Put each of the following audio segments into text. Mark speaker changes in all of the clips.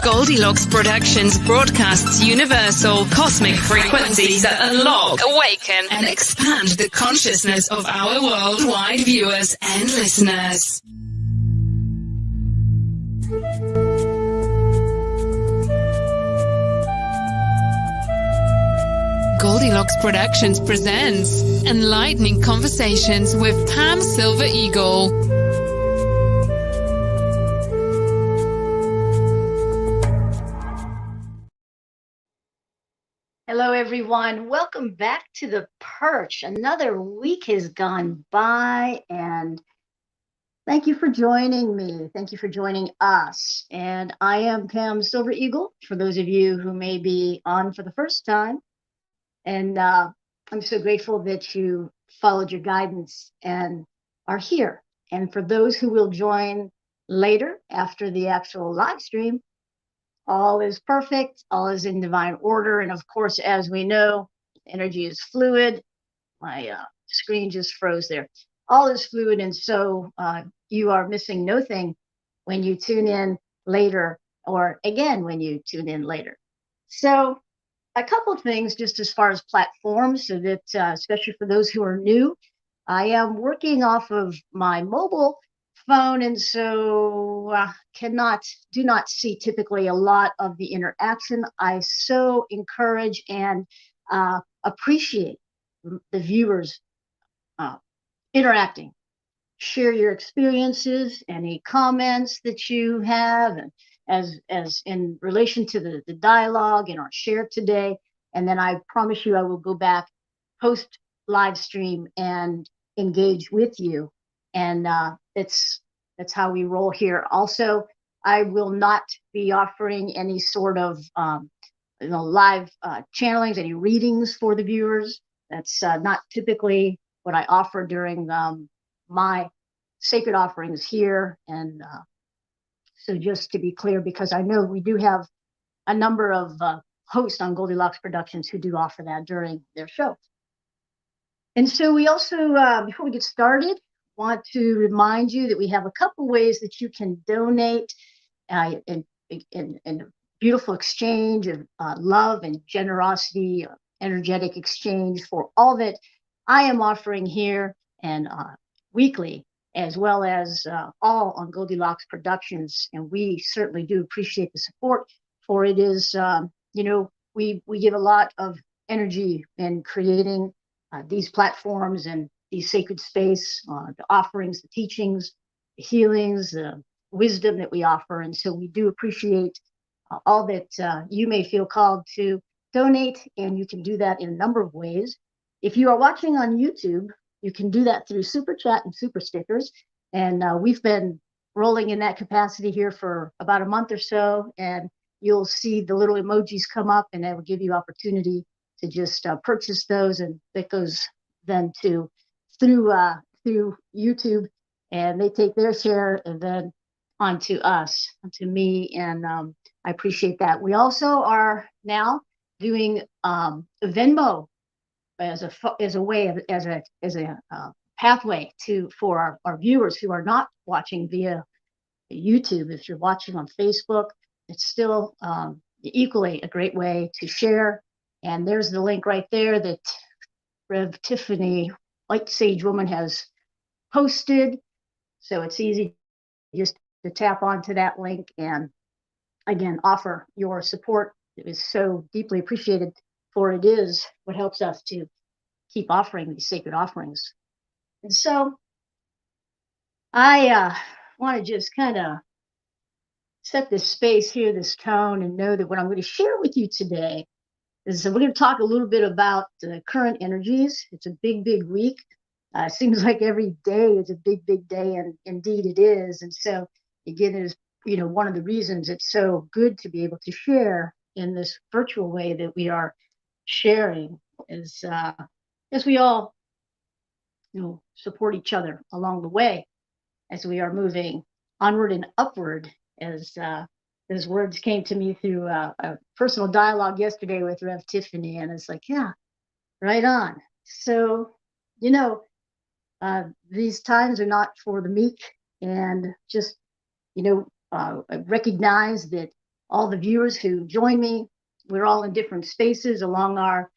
Speaker 1: Goldylocks Productions broadcasts universal cosmic frequencies that unlock, awaken, and expand the consciousness of our worldwide viewers and listeners. Goldylocks Productions presents Enlightening Conversations with Pam Silver Eagle.
Speaker 2: Hello, everyone. Welcome back to the Perch. Another week has gone by, and thank you for joining me. Thank you for joining us. And I am Pam Silver Eagle, for those of you who may be on for the first time. And I'm so grateful that you followed your guidance and are here. And for those who will join later after the actual live stream, all is perfect, all is in divine order. And of course, as we know, energy is fluid. My screen just froze there. All is fluid, and so you are missing nothing when you tune in later, or again when you tune in later. So a couple of things just as far as platforms, so that especially for those who are new, I am working off of my mobile phone, and so do not see typically a lot of the interaction. I so encourage and appreciate the viewers interacting. Share your experiences, any comments that you have, and as in relation to the dialogue in our share today. And then I promise you I will go back post live stream and engage with you. And that's how we roll here. Also, I will not be offering any sort of live channelings, any readings for the viewers. That's not typically what I offer during my sacred offerings here. And so just to be clear, because I know we do have a number of hosts on Goldylocks Productions who do offer that during their show. And so we also, before we get started, want to remind you that we have a couple ways that you can donate in a beautiful exchange of love and generosity, energetic exchange for all that I am offering here and weekly, as well as all on Goldylocks Productions. And we certainly do appreciate the support, for it is, we give a lot of energy in creating these platforms and these sacred space, the offerings, the teachings, the healings, the wisdom that we offer. And so we do appreciate all that you may feel called to donate, and you can do that in a number of ways. If you are watching on YouTube, you can do that through Super Chat and Super Stickers. And we've been rolling in that capacity here for about a month or so, and you'll see the little emojis come up, and that will give you opportunity to just purchase those, and that goes then to through YouTube, and they take their share and then onto us, onto me, and I appreciate that. We also are now doing Venmo as a way of, as a pathway for our viewers who are not watching via YouTube. If you're watching on Facebook, it's still equally a great way to share. And there's the link right there that Rev Tiffany, Light Sage Woman, has posted. So it's easy just to tap onto that link and again offer your support. It is so deeply appreciated, for it is what helps us to keep offering these sacred offerings. And so I want to just kind of set this space here, this tone, and know that what I'm going to share with you today is we're going to talk a little bit about the current energies. It's a big, big week. It seems like every day is a big, big day, and indeed it is. And so again, it is, one of the reasons it's so good to be able to share in this virtual way that we are sharing, is as we all support each other along the way as we are moving onward and upward, as those words came to me through a personal dialogue yesterday with Rev Tiffany, and it's like, yeah, right on. So, these times are not for the meek, and just, recognize that all the viewers who join me. We're all in different spaces along our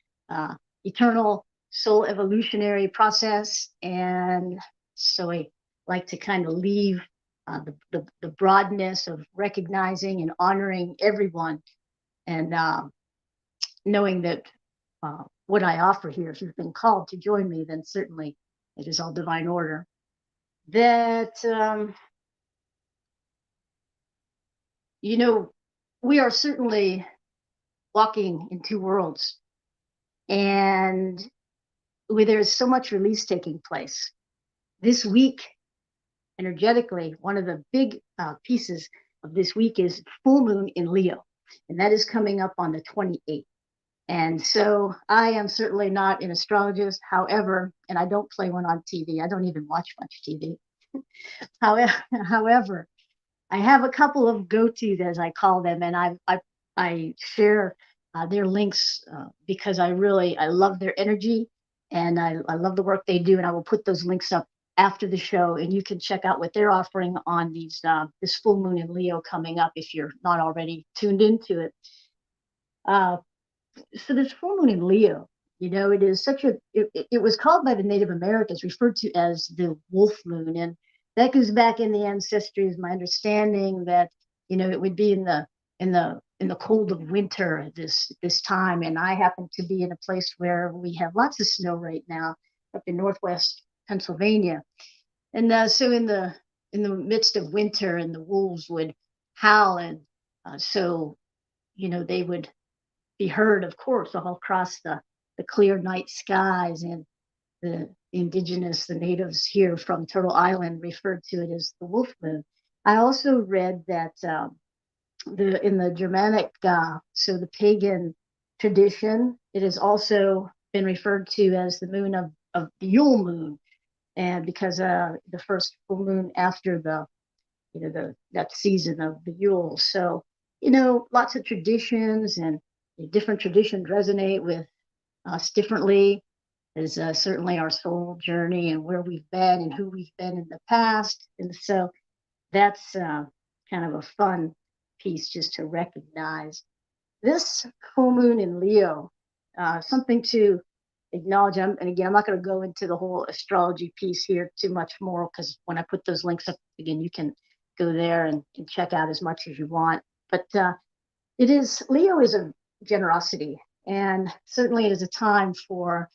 Speaker 2: eternal soul evolutionary process. And so I like to kind of leave the broadness of recognizing and honoring everyone, and knowing that what I offer here, if you've been called to join me, then certainly it is all divine order. That, we are certainly walking in two worlds, and where there's so much release taking place. This week, energetically, one of the big pieces of this week is full moon in Leo, and that is coming up on the 28th. And so I am certainly not an astrologist, however, and I don't play one on TV. I don't even watch much TV. However, I have a couple of go-tos, as I call them, and I share their links because I love their energy, and I love the work they do, and I will put those links up after the show, and you can check out what they're offering on this full moon in Leo coming up if you're not already tuned into it. So this full moon in Leo, it is it was called by the Native Americans, referred to as the wolf moon. And that goes back in the ancestry, is my understanding, that, it would be in the cold of winter this time. And I happen to be in a place where we have lots of snow right now up in Northwest Pennsylvania. And so in the midst of winter, and the wolves would howl. And so, they would be heard, of course, all across the clear night skies. And the natives here from Turtle Island referred to it as the wolf moon. I also read that in the Germanic, so the pagan tradition, it has also been referred to as the moon of the Yule moon, and because the first full moon after that season of the Yule. So lots of traditions, and different traditions resonate with us differently. Is certainly our soul journey, and where we've been and who we've been in the past. And so that's kind of a fun piece just to recognize. This full moon in Leo, something to acknowledge. And again, I'm not going to go into the whole astrology piece here too much more, because when I put those links up again, you can go there and check out as much as you want. But Leo is a generosity, and certainly it is a time for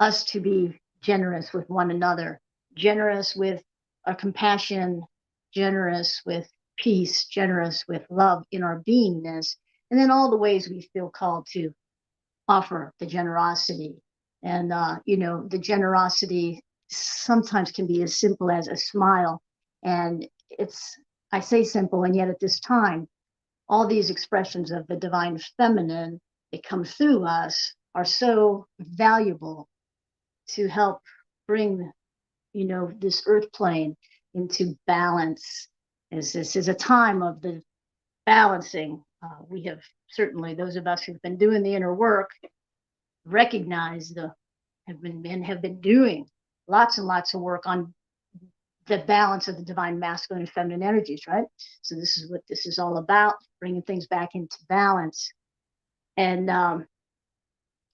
Speaker 2: us to be generous with one another, generous with our compassion, generous with peace, generous with love in our beingness, and then all the ways we feel called to offer the generosity. And the generosity sometimes can be as simple as a smile. And I say simple, and yet at this time, all these expressions of the divine feminine that come through us are so valuable to help bring, this earth plane into balance. As this is a time of the balancing, we have certainly, those of us who've been doing the inner work, have been doing lots and lots of work on the balance of the divine masculine and feminine energies, right? So this is what this is all about, bringing things back into balance. And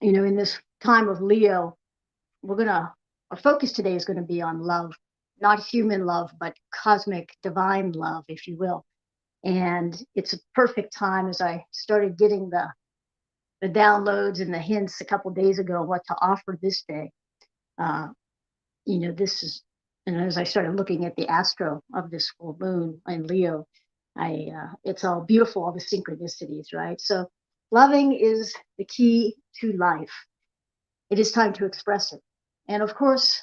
Speaker 2: in this time of Leo, our focus today is going to be on love, not human love, but cosmic divine love, if you will. And it's a perfect time, as I started getting the downloads and the hints a couple days ago what to offer this day. This is, and as I started looking at the astro of this full moon in Leo, it's all beautiful, all the synchronicities, right? So loving is the key to life. It is time to express it. And of course,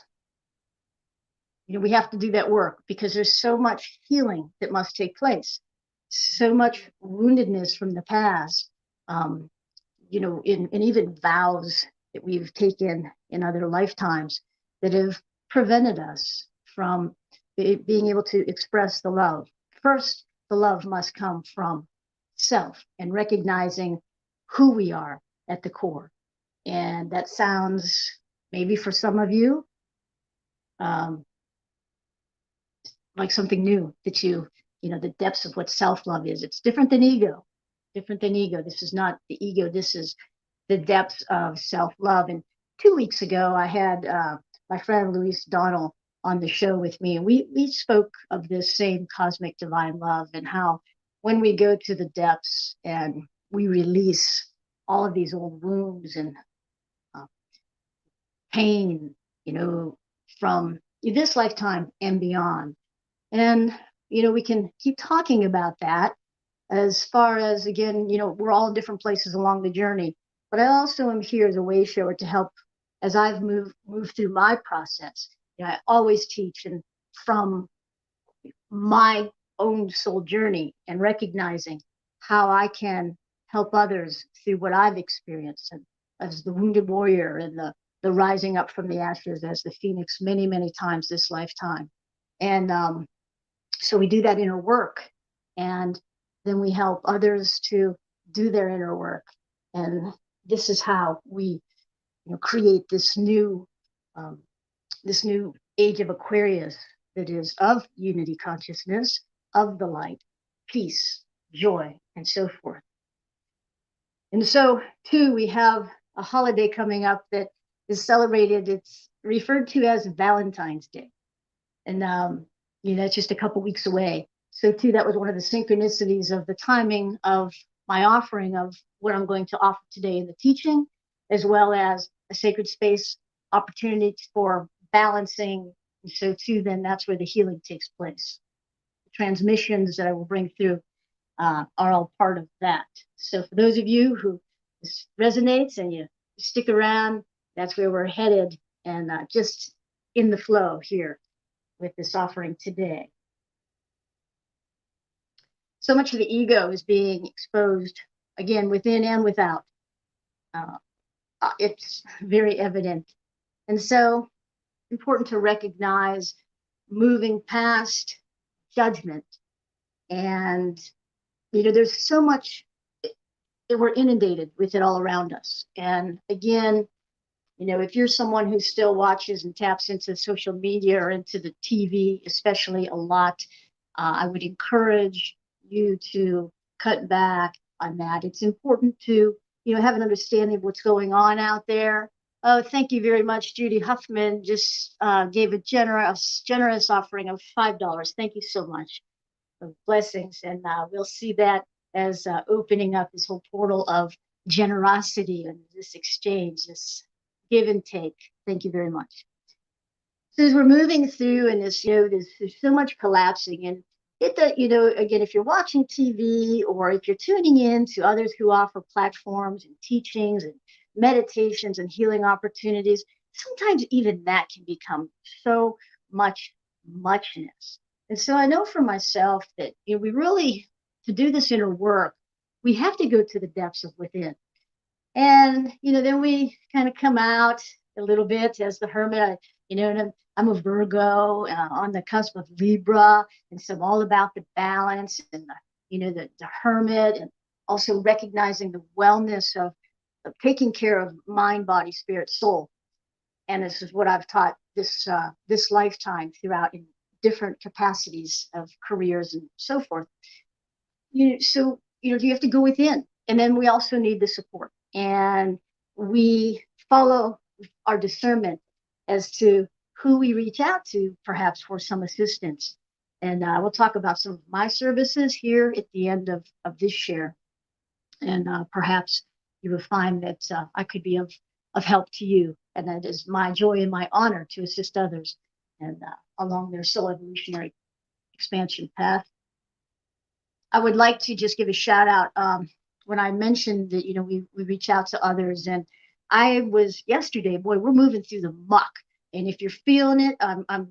Speaker 2: we have to do that work, because there's so much healing that must take place, so much woundedness from the past, and even vows that we've taken in other lifetimes that have prevented us from being able to express the love. First, the love must come from self and recognizing who we are at the core. And that sounds, maybe for some of you, like something new that you the depths of what self-love is. It's different than ego, different than ego. This is not the ego. This is the depths of self-love. And 2 weeks ago, I had my friend Louise Donnell on the show with me, and we spoke of this same cosmic divine love and how when we go to the depths and we release all of these old wounds and pain, from this lifetime and beyond. And, we can keep talking about that as far as, again, we're all in different places along the journey. But I also am here as a wayshower to help as I've moved through my process. I always teach and from my own soul journey and recognizing how I can help others through what I've experienced, and as the wounded warrior and the rising up from the ashes as the phoenix many, many times this lifetime. And so we do that inner work, and then we help others to do their inner work. And this is how we create this new age of Aquarius that is of unity consciousness, of the light, peace, joy, and so forth. And so, too, we have a holiday coming up that is celebrated. It's referred to as Valentine's Day. And, that's just a couple weeks away. So, too, that was one of the synchronicities of the timing of my offering of what I'm going to offer today in the teaching, as well as a sacred space opportunity for balancing. And so, too, then that's where the healing takes place. The transmissions that I will bring through are all part of that. So for those of you who this resonates and you stick around, that's where we're headed, and just in the flow here with this offering today. So much of the ego is being exposed, again, within and without. It's very evident. And so important to recognize moving past judgment. And there's so much that we're inundated with it all around us. And again, if you're someone who still watches and taps into social media or into the TV, especially a lot, I would encourage you to cut back on that. It's important to, have an understanding of what's going on out there. Oh, thank you very much. Judy Huffman just gave a generous offering of $5. Thank you so much. Blessings, and we'll see that as opening up this whole portal of generosity and this exchange, this give and take. Thank you very much. So as we're moving through, and this, there's so much collapsing, and again, if you're watching TV or if you're tuning in to others who offer platforms and teachings and meditations and healing opportunities, sometimes even that can become so much muchness. And so I know for myself that we really, to do this inner work, we have to go to the depths of within. And, then we kind of come out a little bit as the hermit, and I'm a Virgo on the cusp of Libra. And so I'm all about the balance and, the hermit, and also recognizing the wellness of taking care of mind, body, spirit, soul. And this is what I've taught this lifetime throughout in different capacities of careers and so forth. So you have to go within, and then we also need the support, and we follow our discernment as to who we reach out to, perhaps for some assistance. And we'll talk about some of my services here at the end of this share, and perhaps you will find that I could be of help to you, and that is my joy and my honor to assist others and along their soul evolutionary expansion path. I would like to just give a shout out when I mentioned that we reach out to others, and I was yesterday, boy, we're moving through the muck, and if you're feeling it, I'm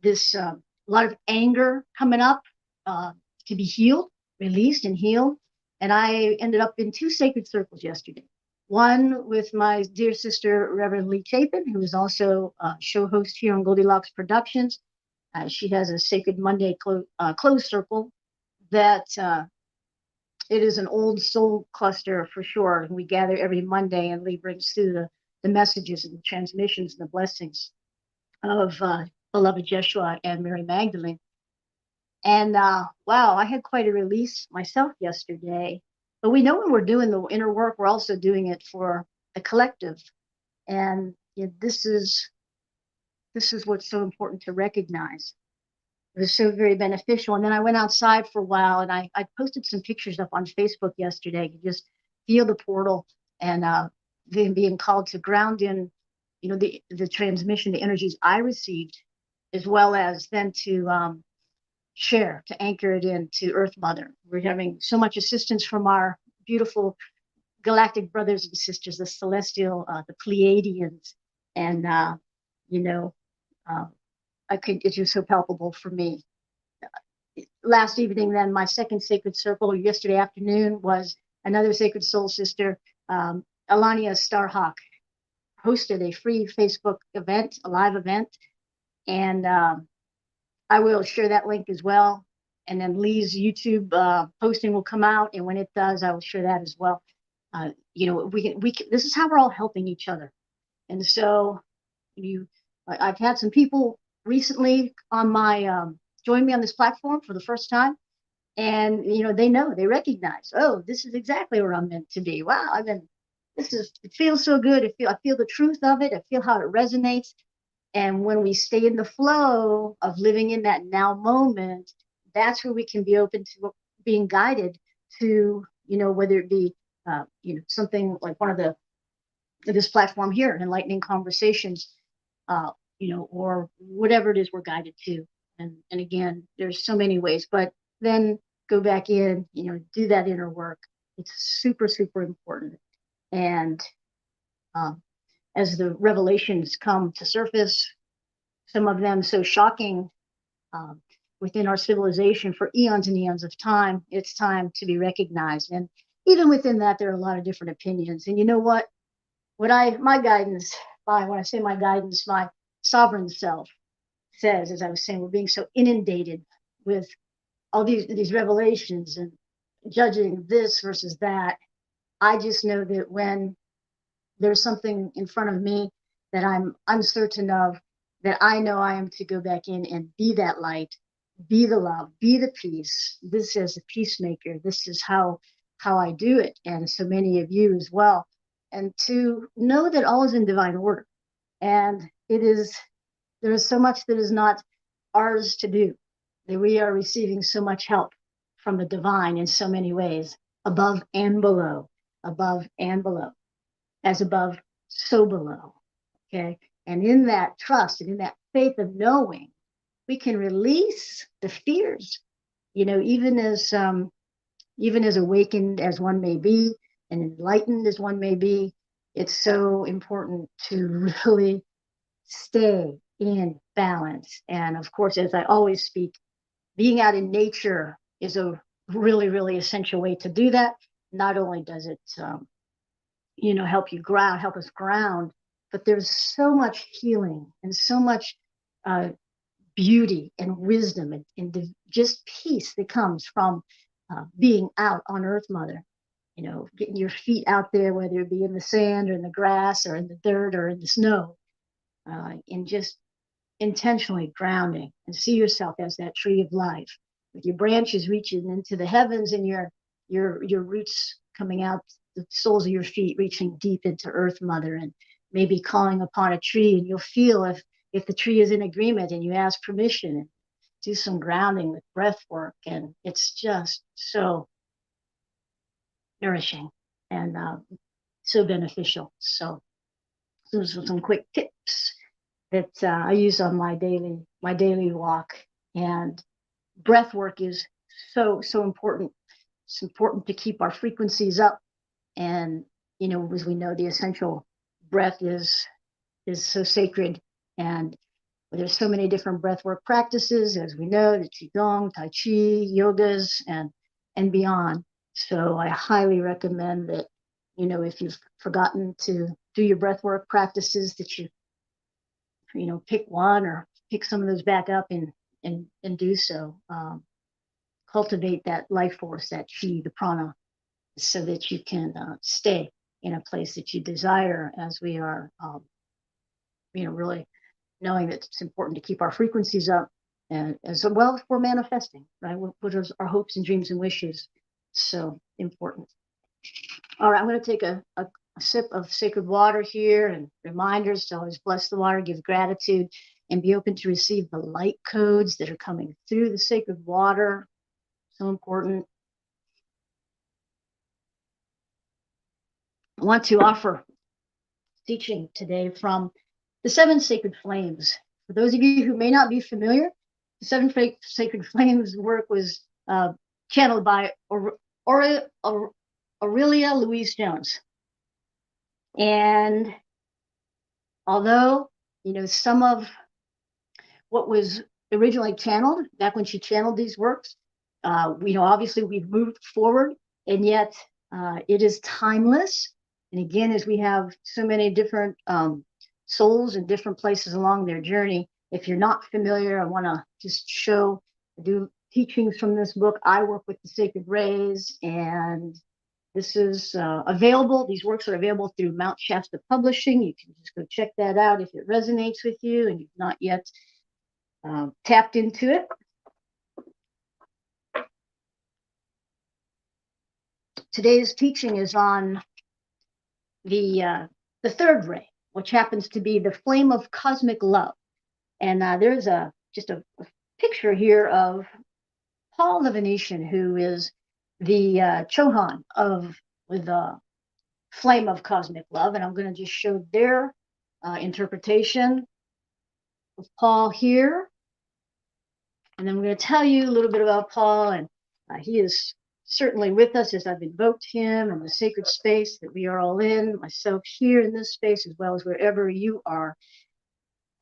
Speaker 2: this a lot of anger coming up to be healed, released, and healed, and I ended up in 2 sacred circles yesterday. One with my dear sister, Reverend Lee Chapin, who is also a show host here on Goldylocks Productions. She has a Sacred Monday closed circle that it is an old soul cluster for sure. And we gather every Monday, and Lee brings through the messages and the transmissions and the blessings of beloved Yeshua and Mary Magdalene. And wow, I had quite a release myself yesterday. But we know when we're doing the inner work, we're also doing it for the collective. And this is what's so important to recognize. It was so very beneficial. And then I went outside for a while, and I posted some pictures up on Facebook yesterday. You just feel the portal, and then being called to ground in, the transmission, the energies I received, as well as then to share, to anchor it into Earth Mother. We're having so much assistance from our beautiful galactic brothers and sisters, the celestial, the Pleiadians, and you know, uh, it's just so palpable for me. Last evening, then my second sacred circle, yesterday afternoon, was another sacred soul sister, Alania Starhawk, hosted a free Facebook event, a live event, and I will share that link as well. And then Lee's YouTube posting will come out, and when it does, I will share that as well. We can. This is how we're all helping each other. And so, I've had some people recently on my join me on this platform for the first time, and they recognize, oh, this is exactly where I'm meant to be. Wow, it feels so good. I feel the truth of it. I feel how it resonates. And when we stay in the flow of living in that now moment, that's where we can be open to being guided to, whether it be, something like this platform here, Enlightening Conversations, or whatever it is we're guided to. And again, there's so many ways, but then go back in, do that inner work. It's super, super important. And as the revelations come to surface, some of them so shocking within our civilization for eons and eons of time, it's time to be recognized. And even within that, there are a lot of different opinions. And you know what? My guidance, when I say my guidance, my sovereign self says, as I was saying, we're being so inundated with all these revelations and judging this versus that. I just know that when there's something in front of me that I'm uncertain of, that I know I am to go back in and be that light, be the love, be the peace. This is a peacemaker. This is how I do it. And so many of you as well. And to know that all is in divine order. And there is so much that is not ours to do, that we are receiving so much help from the divine in so many ways, above and below, as above, so below. Okay. And in that trust and in that faith of knowing, we can release the fears, even as awakened as one may be and enlightened as one may be. It's so important to really stay in balance. And of course, as I always speak, being out in nature is a really, really essential way to do that. Not only does it, help us ground, but there's so much healing and so much beauty and wisdom and just peace that comes from being out on Earth Mother. Getting your feet out there, whether it be in the sand or in the grass or in the dirt or in the snow, and just intentionally grounding, and see yourself as that tree of life with your branches reaching into the heavens and your roots coming out, the soles of your feet reaching deep into Earth Mother, and maybe calling upon a tree. And you'll feel if the tree is in agreement, and you ask permission, and do some grounding with breath work. And it's just so nourishing and so beneficial. So those are some quick tips that I use on my daily walk. And breath work is so important. It's important to keep our frequencies up. And as we know, the essential breath is so sacred. And there's so many different breathwork practices, as we know, the Qigong, Tai Chi, yogas, and beyond. So I highly recommend that, if you've forgotten to do your breathwork practices, that you pick one or pick some of those back up and do so. Cultivate that life force, that Qi, the prana, so that you can stay in a place that you desire, as we are, really knowing that it's important to keep our frequencies up. and as well for manifesting, right? What are our hopes and dreams and wishes? So important. All right, I'm going to take a sip of sacred water here, and reminders to always bless the water, give gratitude, and be open to receive the light codes that are coming through the sacred water. So important. I want to offer teaching today from the Seven Sacred Flames. For those of you who may not be familiar, the Seven Sacred Flames work was channeled by Aurelia Louise Jones. And although, some of what was originally channeled back when she channeled these works, obviously we've moved forward, and yet it is timeless. And again, as we have so many different souls in different places along their journey, if you're not familiar, I want to just do teachings from this book. I work with the Sacred Rays, and this is available. These works are available through Mount Shasta Publishing. You can just go check that out if it resonates with you and you've not yet tapped into it. Today's teaching is on the third ray, which happens to be the flame of cosmic love. And there's just a picture here of Paul the Venetian, who is the Chohan with the flame of cosmic love. And I'm going to just show their interpretation of Paul here. And then I'm going to tell you a little bit about Paul. And he is certainly with us as I've invoked him in the sacred space that we are all in, myself here in this space, as well as wherever you are.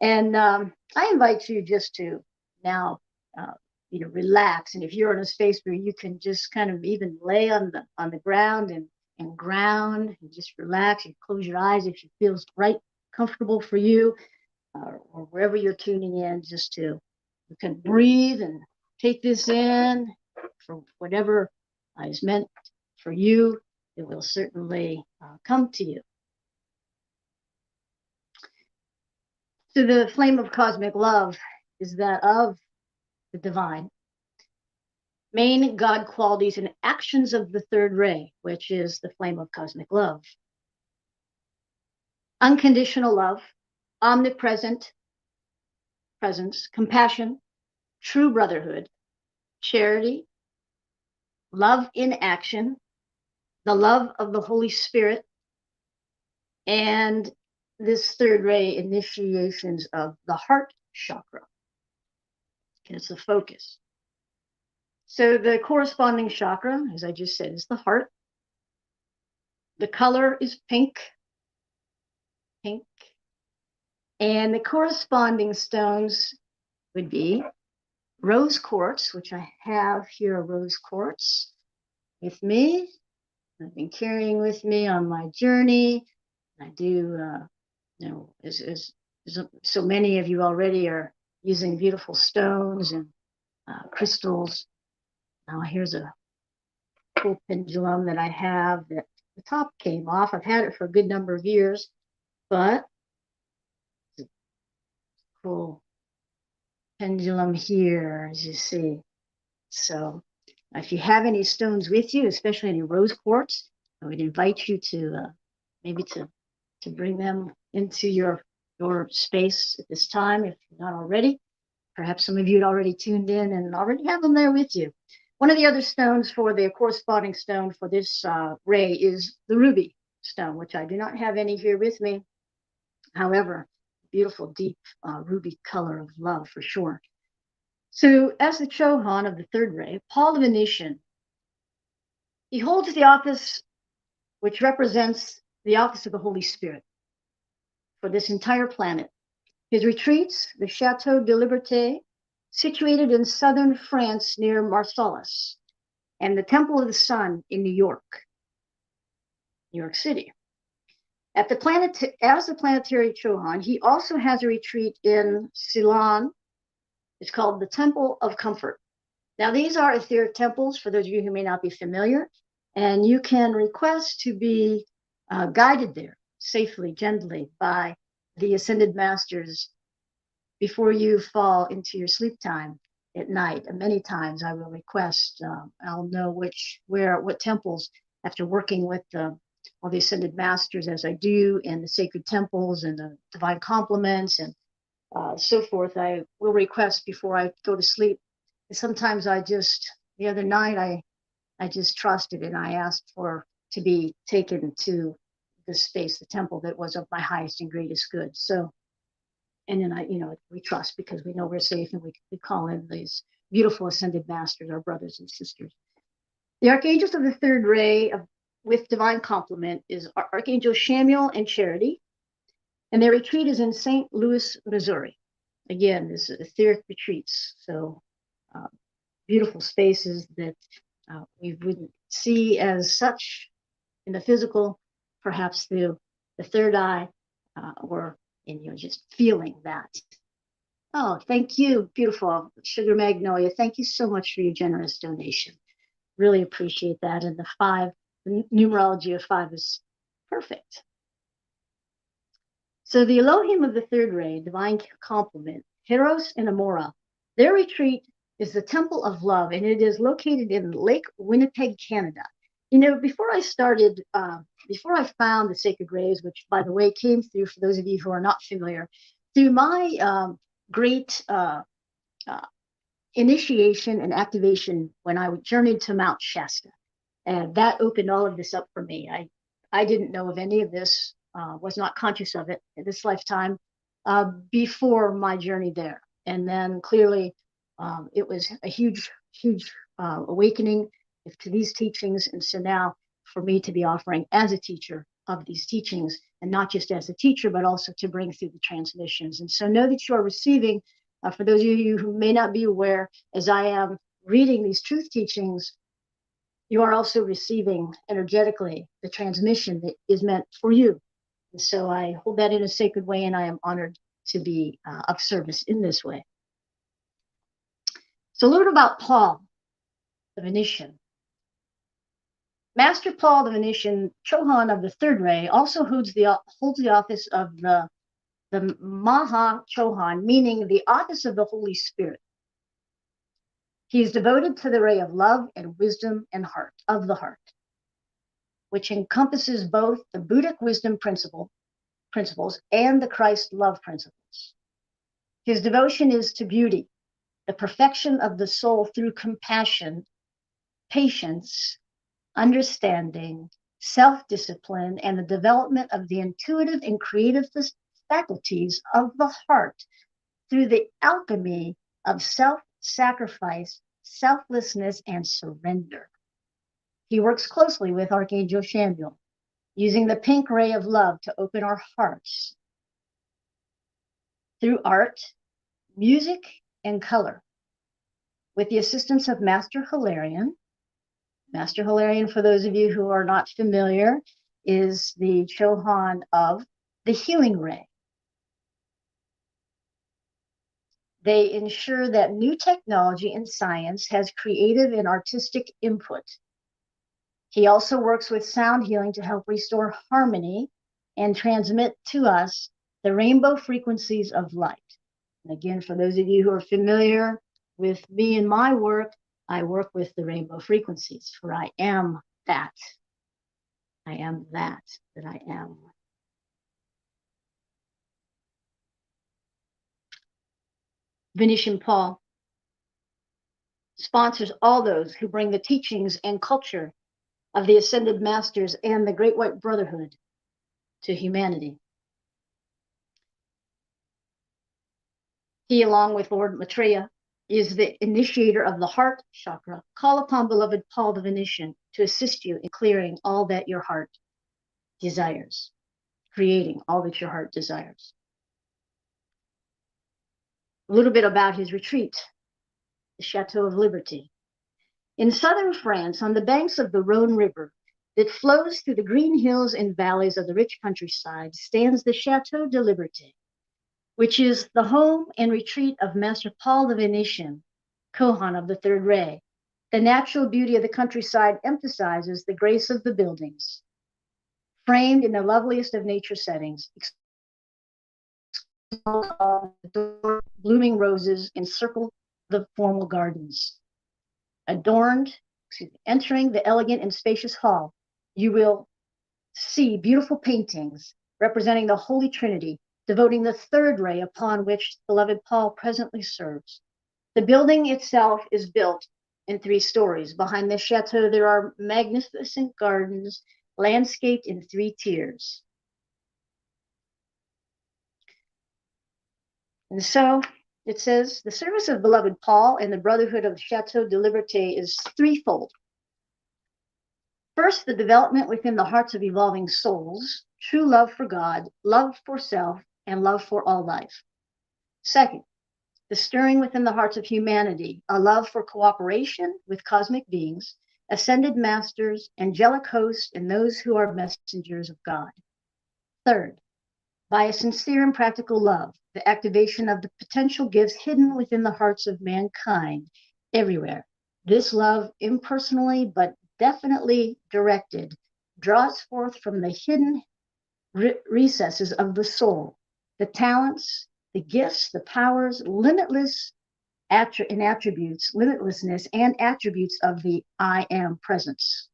Speaker 2: And I invite you just to now, relax. And if you're in a space where you can just kind of even lay on the ground and ground and just relax and close your eyes if it feels right, comfortable for you, or wherever you're tuning in, just you can breathe and take this in for whatever is meant for you. It will certainly come to you. So the flame of cosmic love is that of the divine, main God qualities and actions of the third ray, which is the flame of cosmic love. Unconditional love, omnipresent presence, compassion, true brotherhood, charity, love in action, the love of the Holy Spirit, and this third ray initiations of the heart chakra. It's the focus. So the corresponding chakra, as I just said, is the heart. The color is pink. And the corresponding stones would be rose quartz, which I have here, a rose quartz with me. I've been carrying with me on my journey. I do, as so many of you already are using beautiful stones and crystals. Now here's a cool pendulum that I have that the top came off. I've had it for a good number of years, but it's a cool pendulum here, as you see. So if you have any stones with you, especially any rose quartz, I would invite you to maybe to bring them into your space at this time, if you're not already. Perhaps some of you had already tuned in and already have them there with you. One of the other stones for the corresponding stone for this ray is the ruby stone, which I do not have any here with me. However, beautiful, deep ruby color of love for sure. So as the Chohan of the third ray, Paul the Venetian, he holds the office which represents the office of the Holy Spirit for this entire planet. His retreats, the Chateau de Liberté, situated in southern France near Marseilles, and the Temple of the Sun in New York City. As the planetary Chohan, he also has a retreat in Ceylon. It's called the Temple of Comfort. Now, these are etheric temples for those of you who may not be familiar, and you can request to be guided there safely, gently by the Ascended Masters before you fall into your sleep time at night, many times I will request, I'll know what temples, after working with all the ascended masters as I do, and the sacred temples and the divine complements and so forth, I will request before I go to sleep. And sometimes the other night, I just trusted and I asked to be taken to the space, the temple that was of my highest and greatest good. So, and then we trust because we know we're safe, and we call in these beautiful ascended masters, our brothers and sisters. The archangels of the third ray with divine complement is Archangel Chamuel and Charity, and their retreat is in St. Louis, Missouri. Again, this is etheric retreats, so beautiful spaces that we wouldn't see as such in the physical, perhaps through the third eye, or just feeling that. Oh, thank you, beautiful Sugar Magnolia. Thank you so much for your generous donation. Really appreciate that. And the numerology of 5 is perfect. So the Elohim of the third ray, divine complement, Eros and Amora, their retreat is the Temple of Love, and it is located in Lake Winnipeg, Canada. Before I found the Sacred Rays, which, by the way, came through, for those of you who are not familiar, through my great initiation and activation when I journeyed to Mount Shasta. And that opened all of this up for me. I didn't know of any of this, was not conscious of it in this lifetime before my journey there. And then clearly it was a huge, huge awakening to these teachings. And so now for me to be offering as a teacher of these teachings, and not just as a teacher, but also to bring through the transmissions. And so know that you are receiving, for those of you who may not be aware, as I am reading these truth teachings, you are also receiving energetically the transmission that is meant for you. And so I hold that in a sacred way, and I am honored to be of service in this way. So a little bit about Paul, the Venetian. Master Paul the Venetian, Chohan of the third ray, also holds the office of the Maha Chohan, meaning the office of the Holy Spirit. He is devoted to the ray of love and wisdom and of the heart, which encompasses both the Buddhic wisdom principles and the Christ love principles. His devotion is to beauty, the perfection of the soul through compassion, patience, understanding, self-discipline, and the development of the intuitive and creative faculties of the heart through the alchemy of self-sacrifice, selflessness, and surrender. He works closely with Archangel Chamuel, using the pink ray of love to open our hearts through art, music, and color, with the assistance of Master Hilarion. Master Hilarion, for those of you who are not familiar, is the Chohan of the healing ray. They ensure that new technology and science has creative and artistic input. He also works with sound healing to help restore harmony and transmit to us the rainbow frequencies of light. And again, for those of you who are familiar with me and my work, I work with the rainbow frequencies, for I am that. I am that I am. Venetian Paul sponsors all those who bring the teachings and culture of the Ascended Masters and the Great White Brotherhood to humanity. He, along with Lord Maitreya, is the initiator of the heart chakra. Call upon beloved Paul the Venetian to assist you in clearing all that your heart desires, creating all that your heart desires. A little bit about his retreat, the Chateau of Liberty. In southern France, on the banks of the Rhone River that flows through the green hills and valleys of the rich countryside, stands the Chateau de Liberté, which is the home and retreat of Master Paul the Venetian, Chohan of the third ray. The natural beauty of the countryside emphasizes the grace of the buildings, framed in the loveliest of nature settings, blooming roses encircle the formal gardens. Entering the elegant and spacious hall, you will see beautiful paintings representing the Holy Trinity, devoting the third ray upon which beloved Paul presently serves. The building itself is built in 3 stories. Behind the chateau, there are magnificent gardens landscaped in 3 tiers. And so it says, the service of beloved Paul and the brotherhood of Chateau de Liberté is threefold. First, the development within the hearts of evolving souls, true love for God, love for self, and love for all life. Second, the stirring within the hearts of humanity, a love for cooperation with cosmic beings, ascended masters, angelic hosts, and those who are messengers of God. Third, by a sincere and practical love, the activation of the potential gifts hidden within the hearts of mankind everywhere. This love, impersonally but definitely directed, draws forth from the hidden recesses of the soul the talents, the gifts, the powers, limitlessness and attributes of the I am presence.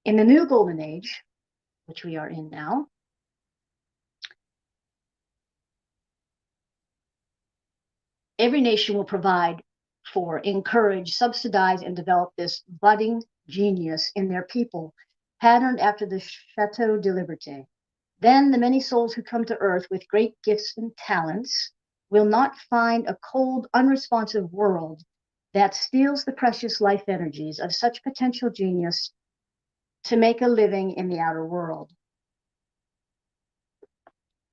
Speaker 2: In the new golden age, which we are in now, every nation will provide for, encourage, subsidize, and develop this budding genius in their people, patterned after the Chateau de Liberté. Then the many souls who come to earth with great gifts and talents will not find a cold, unresponsive world that steals the precious life energies of such potential genius to make a living in the outer world.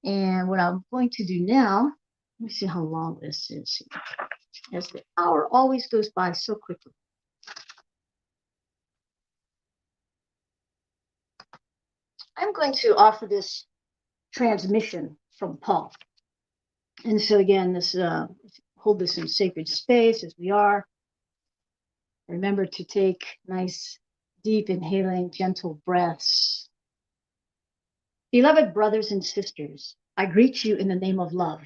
Speaker 2: And what I'm going to do now, let me see how long this is, as the hour always goes by so quickly. I'm going to offer this transmission from Paul. And so again, this hold this in sacred space as we are. Remember to take nice, deep, inhaling, gentle breaths. Beloved brothers and sisters, I greet you in the name of love.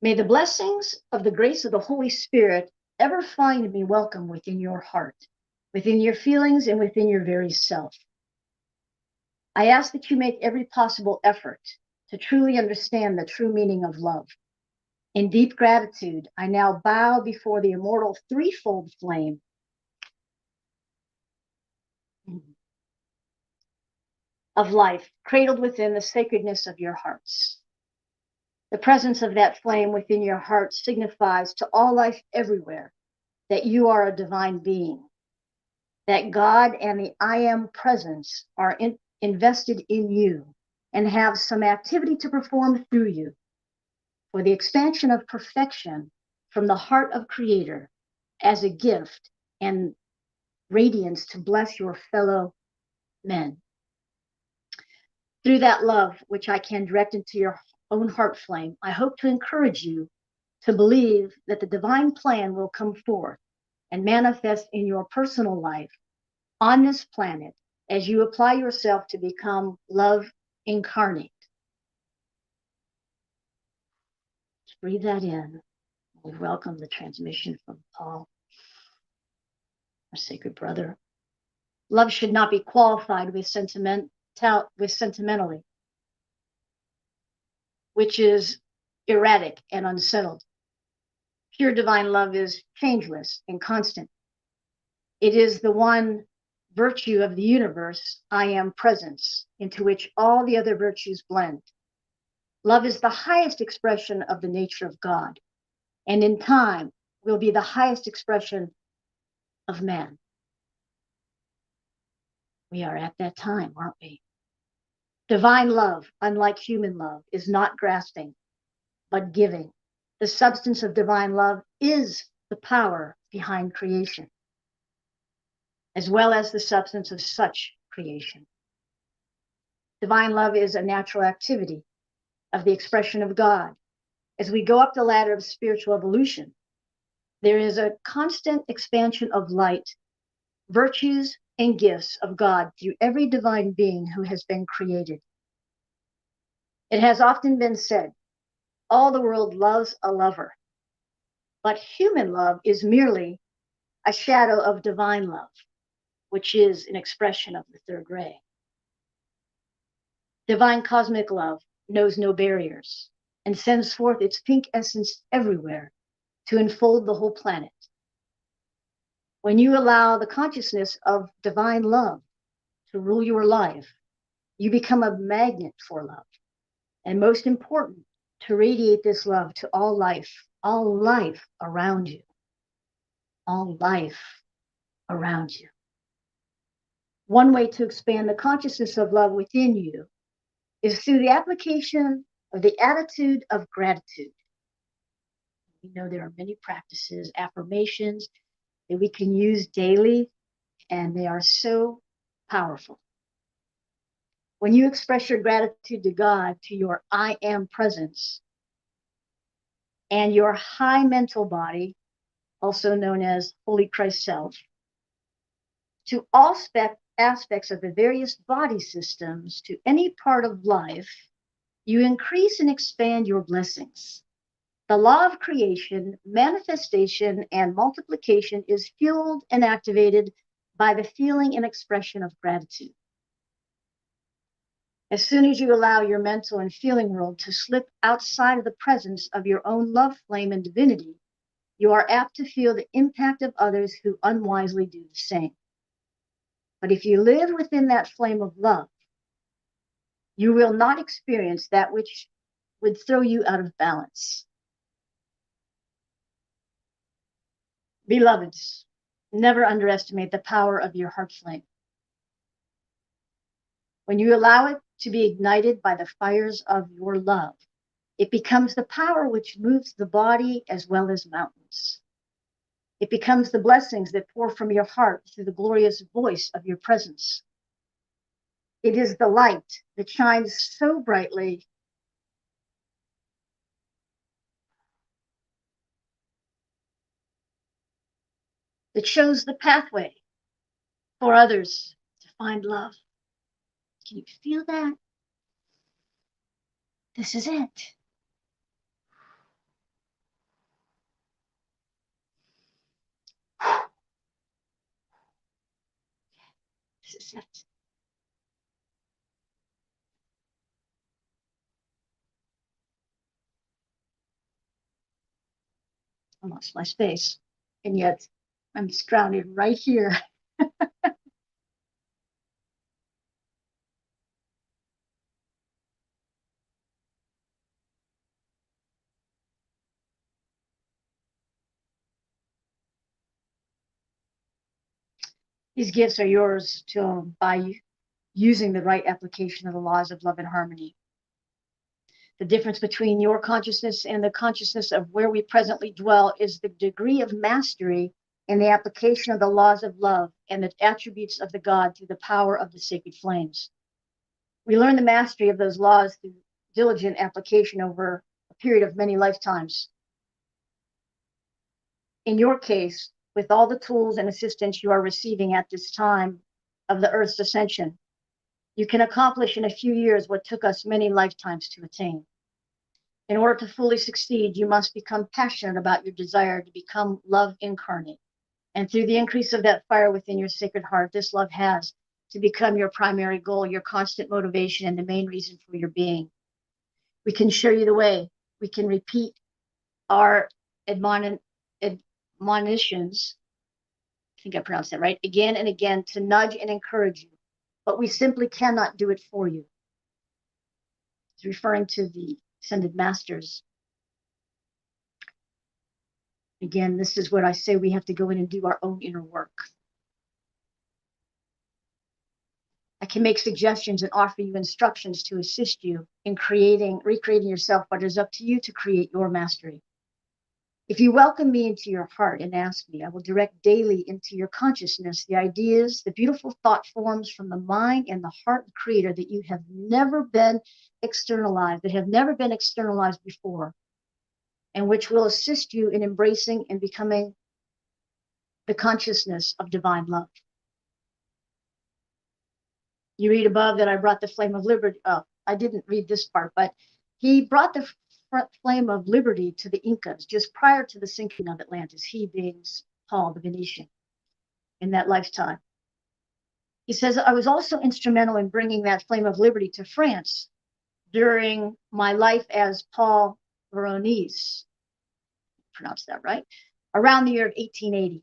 Speaker 2: May the blessings of the grace of the Holy Spirit ever find me welcome within your heart, within your feelings, and within your very self. I ask that you make every possible effort to truly understand the true meaning of love. In deep gratitude, I now bow before the immortal threefold flame of life, cradled within the sacredness of your hearts. The presence of that flame within your heart signifies to all life everywhere that you are a divine being, that God and the I am presence are invested in you and have some activity to perform through you for the expansion of perfection from the heart of Creator as a gift and radiance to bless your fellow men. Through that love, which I can direct into your own heart flame, I hope to encourage you to believe that the divine plan will come forth and manifest in your personal life on this planet as you apply yourself to become love incarnate. Just breathe that in. We welcome the transmission from Paul, our sacred brother. Love should not be qualified with sentimentally, which is erratic and unsettled. Pure divine love is changeless and constant. It is the one virtue of the universe, I am presence, into which all the other virtues blend. Love is the highest expression of the nature of God, and in time will be the highest expression of man. We are at that time, aren't we? Divine love, unlike human love, is not grasping, but giving. The substance of divine love is the power behind creation, as well as the substance of such creation. Divine love is a natural activity of the expression of God. As we go up the ladder of spiritual evolution, there is a constant expansion of light, virtues, and gifts of God through every divine being who has been created. It has often been said All the world loves a lover, but human love is merely a shadow of divine love, which is an expression of the third ray. Divine cosmic love knows no barriers and sends forth its pink essence everywhere to enfold the whole planet. When you allow the consciousness of divine love to rule your life, you become a magnet for love. And most important, to radiate this love to all life around you. All life around you. One way to expand the consciousness of love within you is through the application of the attitude of gratitude. We know there are many practices, affirmations that we can use daily, and they are so powerful. When you express your gratitude to God, to your I am presence, and your high mental body, also known as Holy Christ Self, to all aspects of the various body systems, to any part of life, you increase and expand your blessings. The law of creation, manifestation, and multiplication is fueled and activated by the feeling and expression of gratitude. As soon as you allow your mental and feeling world to slip outside of the presence of your own love flame and divinity, you are apt to feel the impact of others who unwisely do the same. But if you live within that flame of love, you will not experience that which would throw you out of balance. Beloveds, never underestimate the power of your heart flame. When you allow it to be ignited by the fires of your love, it becomes the power which moves the body as well as mountains. It becomes the blessings that pour from your heart through the glorious voice of your presence. It is the light that shines so brightly that shows the pathway for others to find love. Can you feel that? This is it. This is it. I lost my space, and yet I'm grounded right here. These gifts are yours to by using the right application of the laws of love and harmony. The difference between your consciousness and the consciousness of where we presently dwell is the degree of mastery in the application of the laws of love and the attributes of the God through the power of the sacred flames. We learn the mastery of those laws through diligent application over a period of many lifetimes. In your case, with all the tools and assistance you are receiving at this time of the Earth's ascension, you can accomplish in a few years what took us many lifetimes to attain. In order to fully succeed, you must become passionate about your desire to become love incarnate. And through the increase of that fire within your sacred heart, this love has to become your primary goal, your constant motivation, and the main reason for your being. We can show you the way. We can repeat our admonitions, I think I pronounced that right, again and again to nudge and encourage you. But we simply cannot do it for you. It's referring to the ascended masters. Again, this is what I say, we have to go in and do our own inner work. I can make suggestions and offer you instructions to assist you in recreating yourself, but it is up to you to create your mastery. If you welcome me into your heart and ask me, I will direct daily into your consciousness the ideas, the beautiful thought forms from the mind and the heart of Creator that you have never been externalized, that have never been externalized before, and which will assist you in embracing and becoming the consciousness of divine love. You read above that I brought the flame of liberty. Oh, I didn't read this part, but he brought the flame of liberty to the Incas just prior to the sinking of Atlantis, he being Paul the Venetian in that lifetime. He says, I was also instrumental in bringing that flame of liberty to France during my life as Paul Veronese, pronounce that right, around the year of 1880.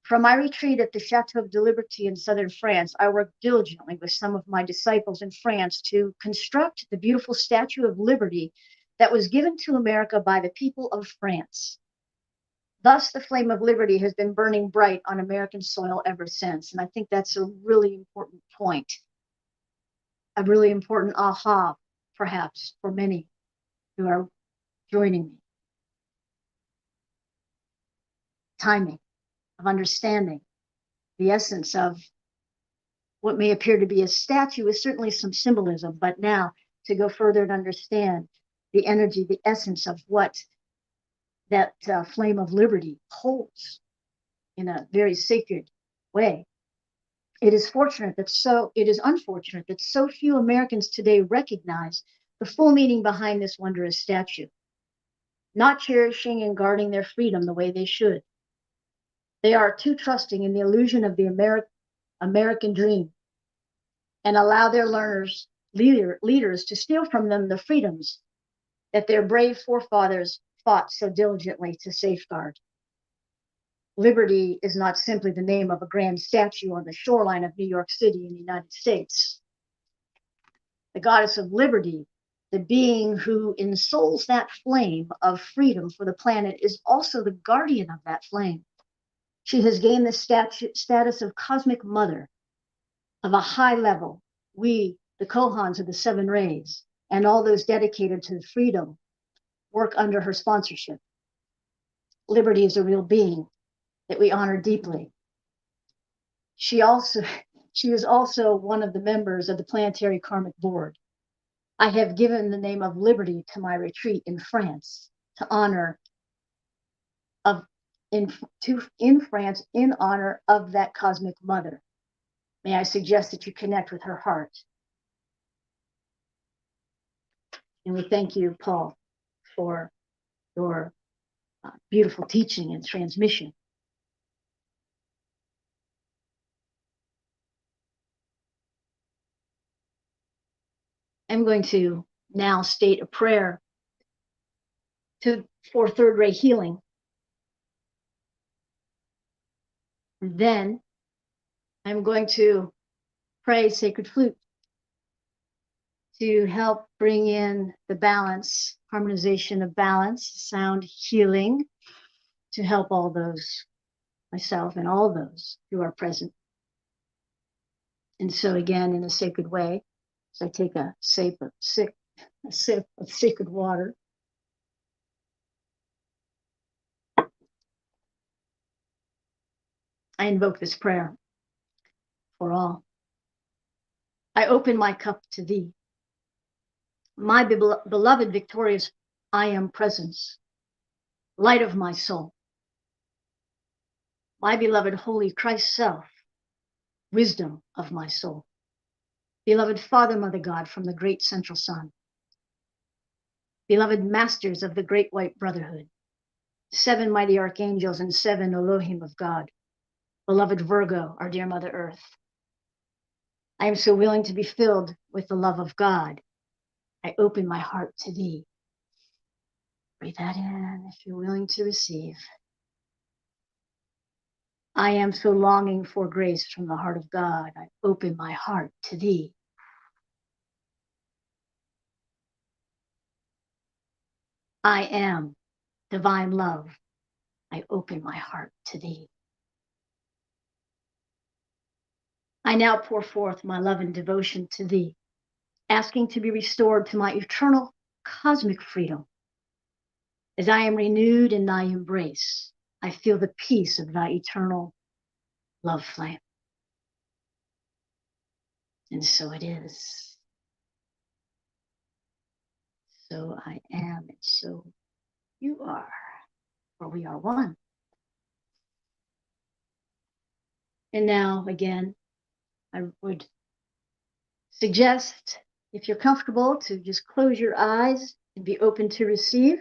Speaker 2: From my retreat at the Chateau de Liberté in southern France, I worked diligently with some of my disciples in France to construct the beautiful Statue of Liberty that was given to America by the people of France. Thus, the flame of liberty has been burning bright on American soil ever since. And I think that's a really important point, a really important aha, perhaps, for many who are joining me. Timing of understanding the essence of what may appear to be a statue is certainly some symbolism, but now to go further and understand the energy, the essence of what that flame of liberty holds in a very sacred way. It is unfortunate that so few Americans today recognize the full meaning behind this wondrous statue, not cherishing and guarding their freedom the way they should. They are too trusting in the illusion of the American dream and allow their leaders to steal from them the freedoms that their brave forefathers fought so diligently to safeguard. Liberty is not simply the name of a grand statue on the shoreline of New York City in the United States. The goddess of liberty, the being who ensouls that flame of freedom for the planet, is also the guardian of that flame. She has gained the status of cosmic mother of a high level. We, the Kohans of the seven rays, and all those dedicated to freedom, work under her sponsorship. Liberty is a real being that we honor deeply. She is also one of the members of the Planetary Karmic Board. I have given the name of Liberty to my retreat in France to honor in France in honor of that cosmic mother. May I suggest that you connect with her heart. And we thank you, Paul, for your beautiful teaching and transmission. I'm going to now state a prayer for third ray healing. And then I'm going to pray Sacred Flute to help bring in the balance, harmonization of balance, sound healing, to help all those, myself and all those who are present. And so again, in a sacred way, so I take a sip of sacred water. I invoke this prayer for all. I open my cup to thee, my beloved victorious I am presence, light of my soul, my beloved holy Christ self, wisdom of my soul, beloved Father, Mother God from the great central sun, beloved masters of the great white brotherhood, seven mighty archangels and seven Elohim of God, beloved Virgo, our dear Mother Earth. I am so willing to be filled with the love of God. I open my heart to thee. Breathe that in if you're willing to receive. I am so longing for grace from the heart of God. I open my heart to thee. I am divine love. I open my heart to thee. I now pour forth my love and devotion to thee, asking to be restored to my eternal cosmic freedom. As I am renewed in thy embrace, I feel the peace of thy eternal love flame. And so it is. So I am, and so you are, for we are one. And now, again, I would suggest, if you're comfortable, to just close your eyes and be open to receive.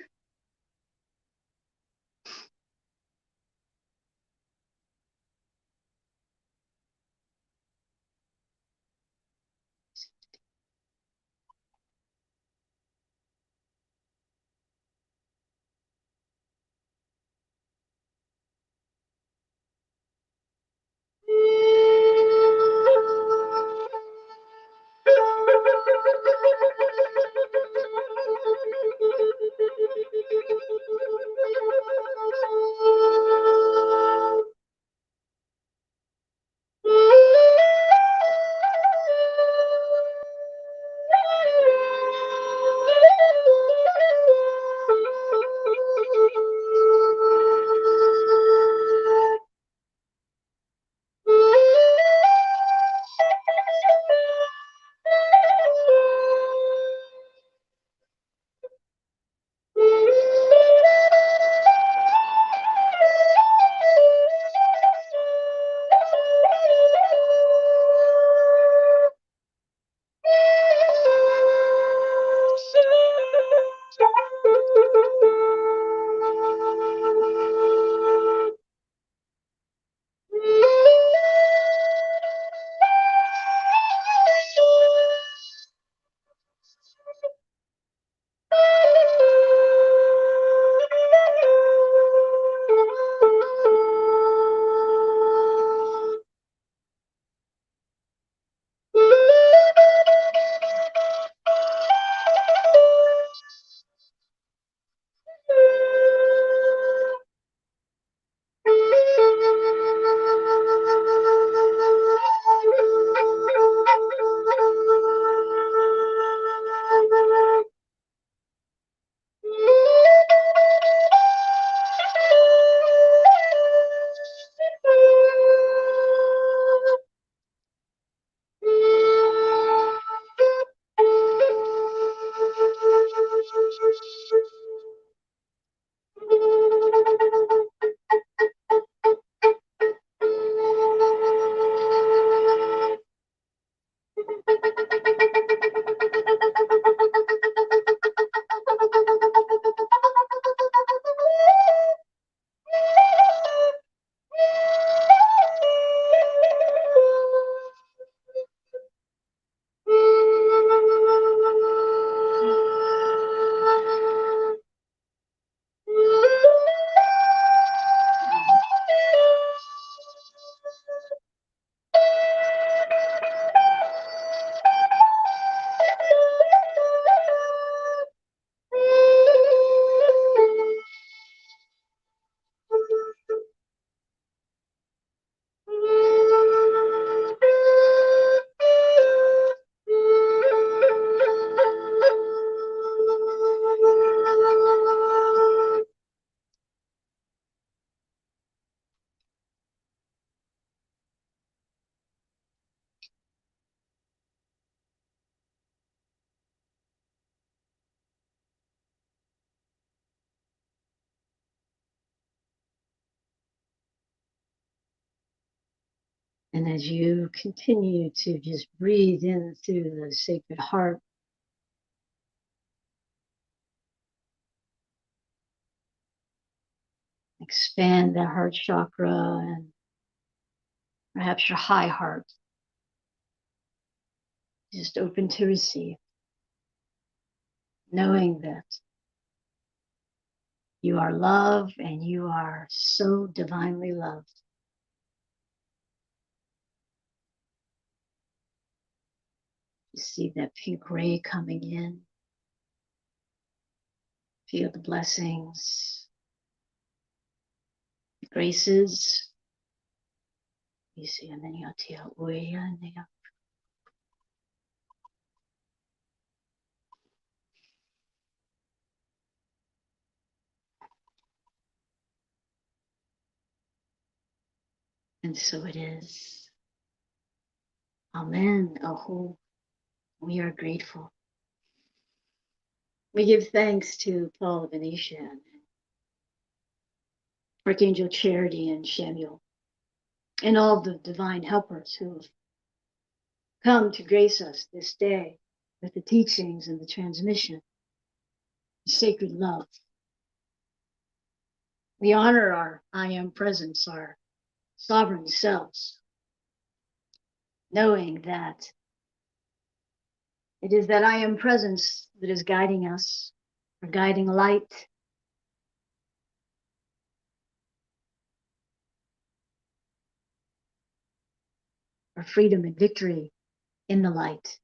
Speaker 2: And as you continue to just breathe in through the sacred heart, expand the heart chakra and perhaps your high heart, just open to receive, knowing that you are love and you are so divinely loved. You see that pink ray coming in. Feel the blessings, the graces. You see, and then you and so it is. Amen. Aho. We are grateful. We give thanks to Paul Venetian, Archangel Charity, and Samuel, and all the divine helpers who have come to grace us this day with the teachings and the transmission. sacred love. We honor our I am presence, our sovereign selves, knowing that it is that I am presence that is guiding us, our guiding light. Our freedom and victory in the light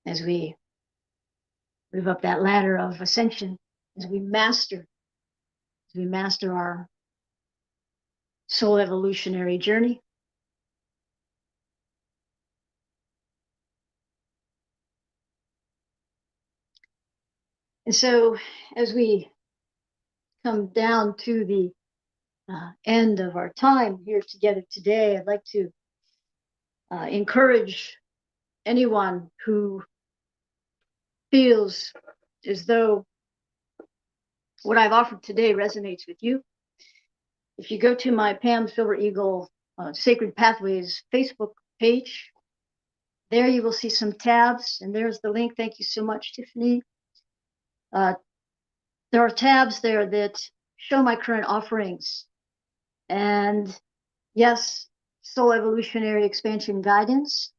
Speaker 2: as we move up that ladder of ascension, as we master our soul evolutionary journey. And so as we come down to the end of our time here together today, I'd like to encourage anyone who feels as though what I've offered today resonates with you. If you go to my Pam Silver Eagle Sacred Pathways Facebook page, there you will see some tabs, and there's the link. Thank you so much, Tiffany. There are tabs there that show my current offerings. And yes, soul evolutionary expansion guidance.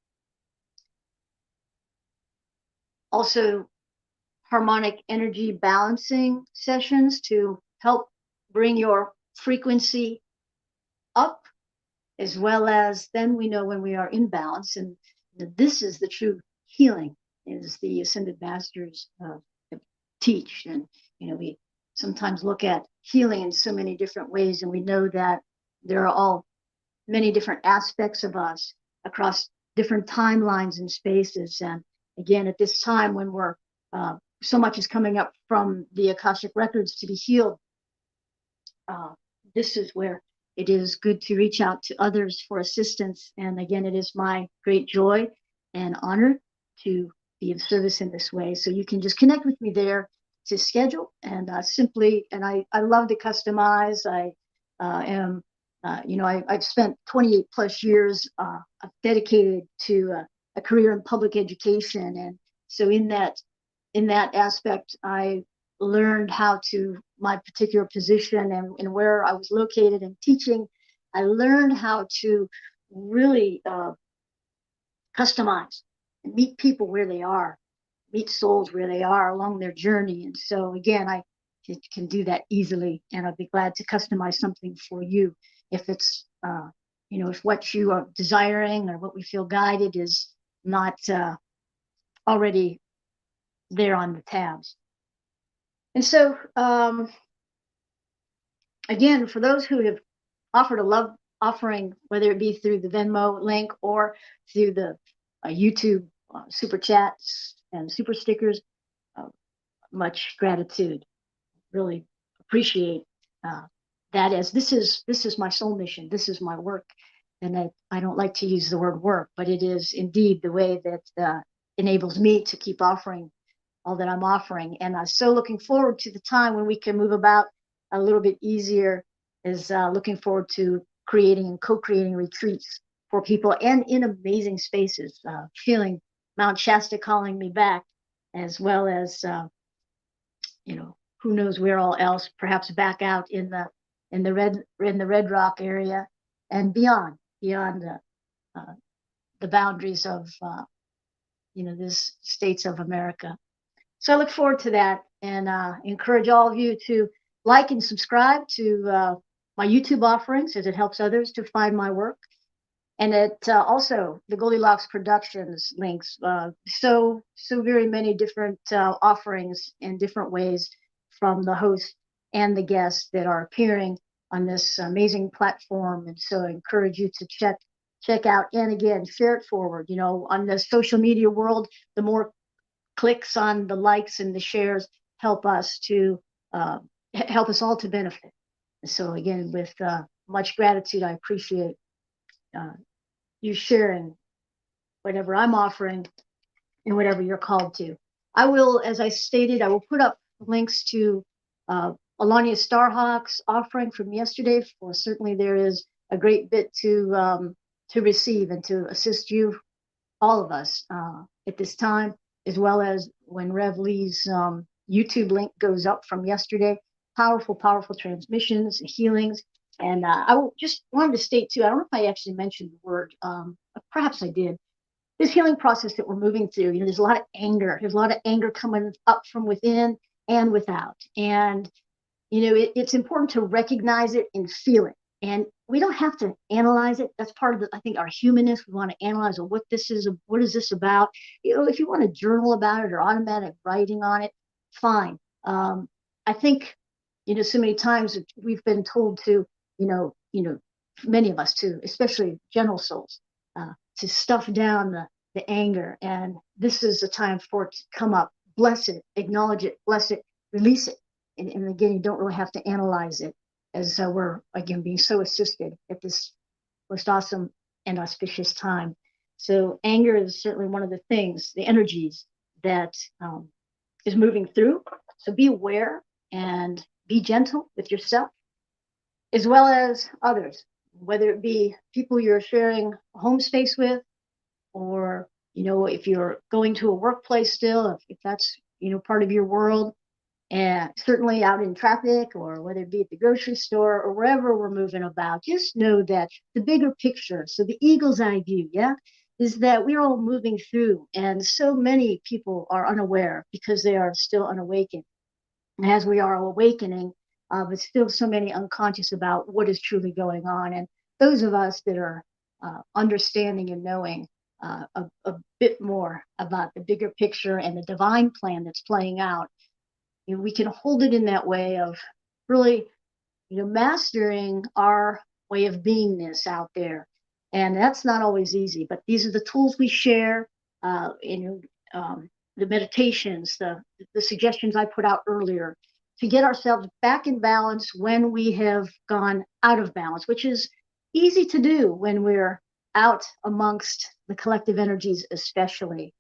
Speaker 2: Also, harmonic energy balancing sessions to help bring your frequency up, as well as then we know when we are in balance. And this is the true healing, is the Ascended Masters teach. And we sometimes look at healing in so many different ways, and we know that there are all many different aspects of us across different timelines and spaces. And again, at this time when we're so much is coming up from the Akashic records to be healed, this is where it is good to reach out to others for assistance. And again, it is my great joy and honor to be of service in this way. So you can just connect with me there to schedule, and I love to customize. I've spent 28 plus years dedicated to a career in public education. And so in that aspect, I learned how to, my particular position and where I was located and teaching, I learned how to really customize and meet people where they are, meet souls where they are along their journey. And so again, I can do that easily, and I'll be glad to customize something for you if it's if what you are desiring or what we feel guided is not already there on the tabs. And so again, for those who have offered a love offering, whether it be through the Venmo link or through the YouTube super chats and super stickers, much gratitude. Really appreciate that, as this is my soul mission. This is my work. And I don't like to use the word work, but it is indeed the way that enables me to keep offering all that I'm offering. And I'm so looking forward to the time when we can move about a little bit easier, is looking forward to creating and co-creating retreats for people and in amazing spaces, feeling Mount Shasta calling me back, as well as, who knows where all else, perhaps back out in the Red Rock area and beyond the boundaries of, this states of America. So I look forward to that, and encourage all of you to like and subscribe to my YouTube offerings, as it helps others to find my work. And it also the Goldylocks Productions links. So very many different offerings in different ways from the host and the guests that are appearing on this amazing platform. And so I encourage you to check out, and again, share it forward. On the social media world, the more clicks on the likes and the shares help us all to benefit. And so again, with much gratitude, I appreciate you sharing whatever I'm offering and whatever you're called to. I will, as I stated, I will put up links to Alania Starhawk's offering from yesterday. For certainly there is a great bit to receive and to assist you, all of us, at this time, as well as when Rev Lee's YouTube link goes up from yesterday. Powerful, powerful transmissions, healings. And I just wanted to state too, I don't know if I actually mentioned the word, perhaps I did. This healing process that we're moving through, there's a lot of anger. There's a lot of anger coming up from within and without. And, it's important to recognize it and feel it. And we don't have to analyze it. That's part of I think, our humanness. We want to analyze what this is, what is this about? If you want to journal about it or automatic writing on it, fine. I think, so many times we've been told to, many of us too, especially general souls, to stuff down the anger. And this is a time for it to come up. Bless it, acknowledge it, bless it, release it. And again, you don't really have to analyze it, as we're, again, being so assisted at this most awesome and auspicious time. So anger is certainly one of the things, the energies that is moving through. So be aware and be gentle with yourself, as well as others, whether it be people you're sharing a home space with, or, if you're going to a workplace still, if that's, part of your world, and certainly out in traffic, or whether it be at the grocery store or wherever we're moving about, just know that the bigger picture, so the eagle's eye view, is that we're all moving through, and so many people are unaware because they are still unawakened. And as we are awakening, but still so many unconscious about what is truly going on. And those of us that are understanding and knowing a bit more about the bigger picture and the divine plan that's playing out, we can hold it in that way of really, mastering our way of beingness out there. And that's not always easy, but these are the tools we share, the meditations, the suggestions I put out earlier, to get ourselves back in balance when we have gone out of balance, which is easy to do when we're out amongst the collective energies, especially.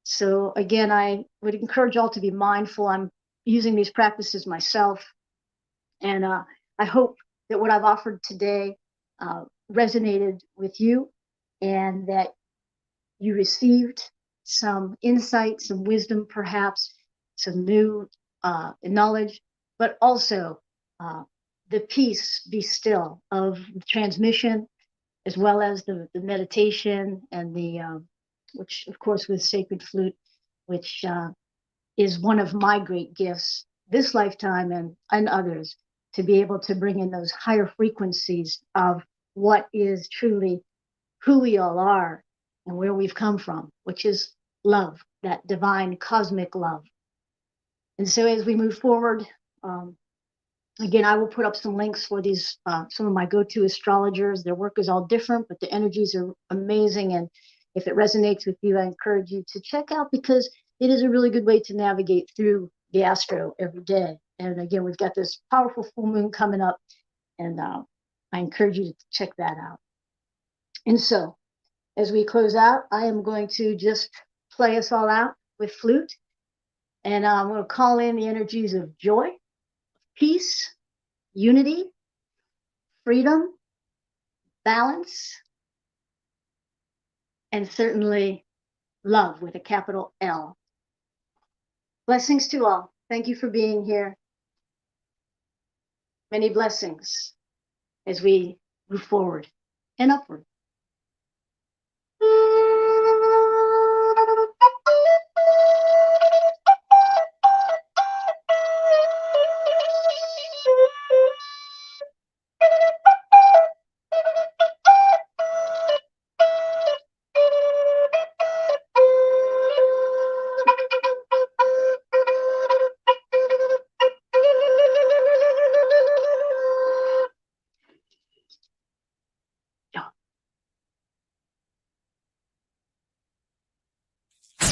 Speaker 2: So again, I would encourage all to be mindful. I'm using these practices myself, and I hope that what I've offered today resonated with you, and that you received some insight, some wisdom, perhaps some new knowledge, but also the peace, be still, of the transmission, as well as the meditation and which of course with Sacred Flute, which is one of my great gifts this lifetime and others, to be able to bring in those higher frequencies of what is truly who we all are and where we've come from, which is love, that divine cosmic love. And so as we move forward, again, I will put up some links for these, some of my go-to astrologers. Their work is all different, but the energies are amazing. And if it resonates with you, I encourage you to check out, because it is a really good way to navigate through the astro every day. And again, we've got this powerful full moon coming up, and I encourage you to check that out. And so as we close out, I am going to just play us all out with flute. And I'm going to call in the energies of joy, peace, unity, freedom, balance, and certainly love with a capital L. Blessings to all. Thank you for being here. Many blessings as we move forward and upward.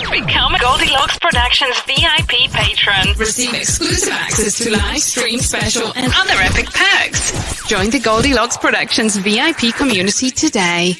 Speaker 1: Become a Goldylocks Productions VIP patron. Receive exclusive access to live stream special and other epic perks. Join the Goldylocks Productions VIP community today.